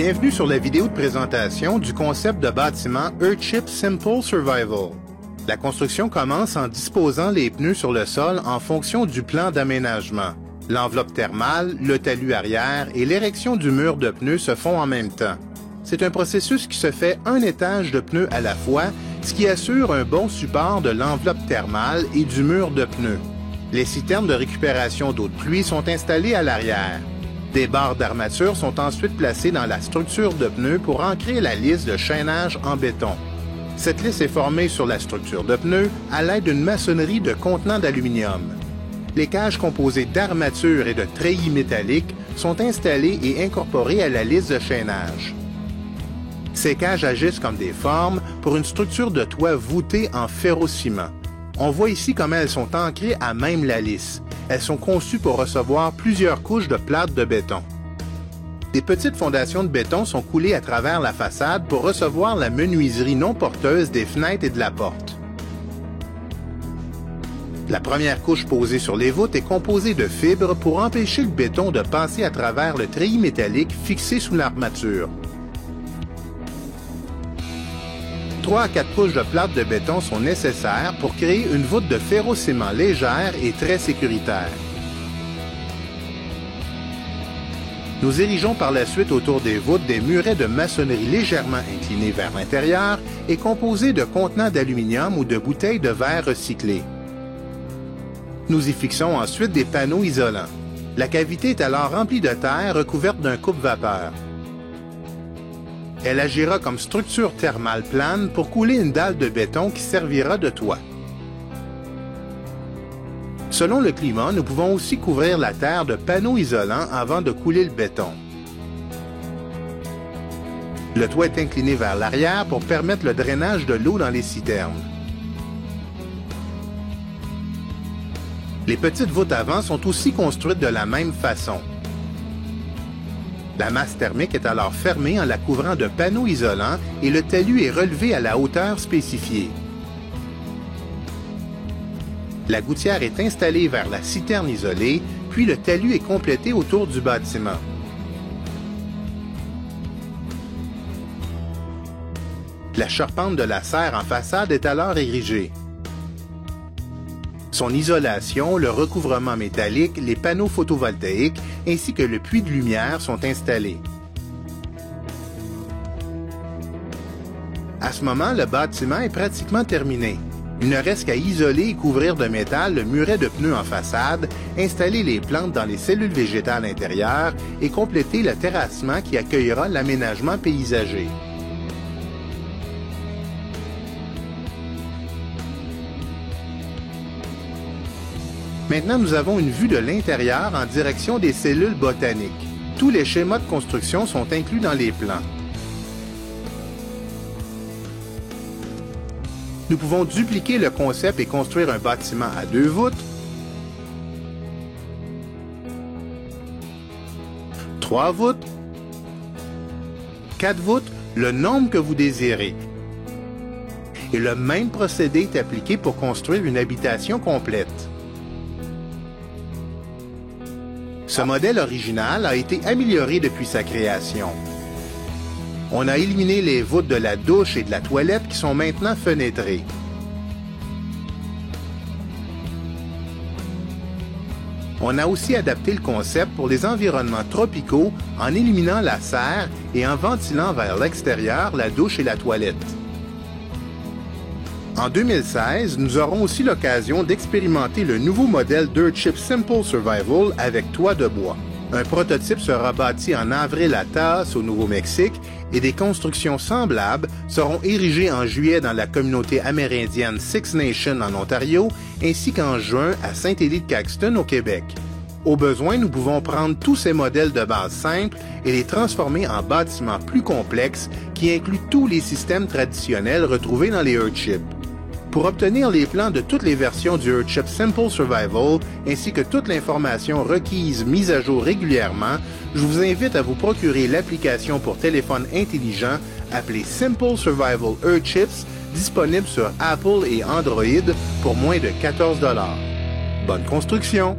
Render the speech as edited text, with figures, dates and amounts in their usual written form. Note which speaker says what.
Speaker 1: Bienvenue sur la vidéo de présentation du concept de bâtiment Earthship Simple Survival. La construction commence en disposant les pneus sur le sol en fonction du plan d'aménagement. L'enveloppe thermale, le talus arrière et l'érection du mur de pneus se font en même temps. C'est un processus qui se fait un étage de pneus à la fois, ce qui assure un bon support de l'enveloppe thermale et du mur de pneus. Les citernes de récupération d'eau de pluie sont installées à l'arrière. Des barres d'armature sont ensuite placées dans la structure de pneus pour ancrer la lisse de chaînage en béton. Cette lisse est formée sur la structure de pneus à l'aide d'une maçonnerie de contenants d'aluminium. Les cages composées d'armature et de treillis métalliques sont installées et incorporées à la lisse de chaînage. Ces cages agissent comme des formes pour une structure de toit voûtée en ferrociment. On voit ici comment elles sont ancrées à même la lisse. Elles sont conçues pour recevoir plusieurs couches de plâtre de béton. Des petites fondations de béton sont coulées à travers la façade pour recevoir la menuiserie non porteuse des fenêtres et de la porte. La première couche posée sur les voûtes est composée de fibres pour empêcher le béton de passer à travers le treillis métallique fixé sous l'armature. 3 à 4 couches de plâtre de béton sont nécessaires pour créer une voûte de ferrociment légère et très sécuritaire. Nous érigeons par la suite autour des voûtes des murets de maçonnerie légèrement inclinés vers l'intérieur et composés de contenants d'aluminium ou de bouteilles de verre recyclées. Nous y fixons ensuite des panneaux isolants. La cavité est alors remplie de terre recouverte d'un coupe-vapeur. Elle agira comme structure thermale plane pour couler une dalle de béton qui servira de toit. Selon le climat, nous pouvons aussi couvrir la terre de panneaux isolants avant de couler le béton. Le toit est incliné vers l'arrière pour permettre le drainage de l'eau dans les citernes. Les petites voûtes avant sont aussi construites de la même façon. La masse thermique est alors fermée en la couvrant de panneaux isolants et le talus est relevé à la hauteur spécifiée. La gouttière est installée vers la citerne isolée, puis le talus est complété autour du bâtiment. La charpente de la serre en façade est alors érigée. Son isolation, le recouvrement métallique, les panneaux photovoltaïques ainsi que le puits de lumière sont installés. À ce moment, le bâtiment est pratiquement terminé. Il ne reste qu'à isoler et couvrir de métal le muret de pneus en façade, installer les plantes dans les cellules végétales intérieures et compléter le terrassement qui accueillera l'aménagement paysager. Maintenant, nous avons une vue de l'intérieur en direction des cellules botaniques. Tous les schémas de construction sont inclus dans les plans. Nous pouvons dupliquer le concept et construire un bâtiment à 2 voûtes, 3 voûtes, 4 voûtes, le nombre que vous désirez. Et le même procédé est appliqué pour construire une habitation complète. Ce modèle original a été amélioré depuis sa création. On a éliminé les voûtes de la douche et de la toilette qui sont maintenant fenêtrées. On a aussi adapté le concept pour les environnements tropicaux en éliminant la serre et en ventilant vers l'extérieur la douche et la toilette. En 2016, nous aurons aussi l'occasion d'expérimenter le nouveau modèle d'Earthship Simple Survival avec toit de bois. Un prototype sera bâti en avril à Taos, au Nouveau-Mexique, et des constructions semblables seront érigées en juillet dans la communauté amérindienne Six Nations en Ontario, ainsi qu'en juin à Saint-Élie-de-Caxton au Québec. Au besoin, nous pouvons prendre tous ces modèles de base simples et les transformer en bâtiments plus complexes qui incluent tous les systèmes traditionnels retrouvés dans les Earthships. Pour obtenir les plans de toutes les versions du Earthship Simple Survival ainsi que toute l'information requise mise à jour régulièrement, je vous invite à vous procurer l'application pour téléphone intelligent appelée Simple Survival Earthships, disponible sur Apple et Android pour moins de 14 $. Bonne construction!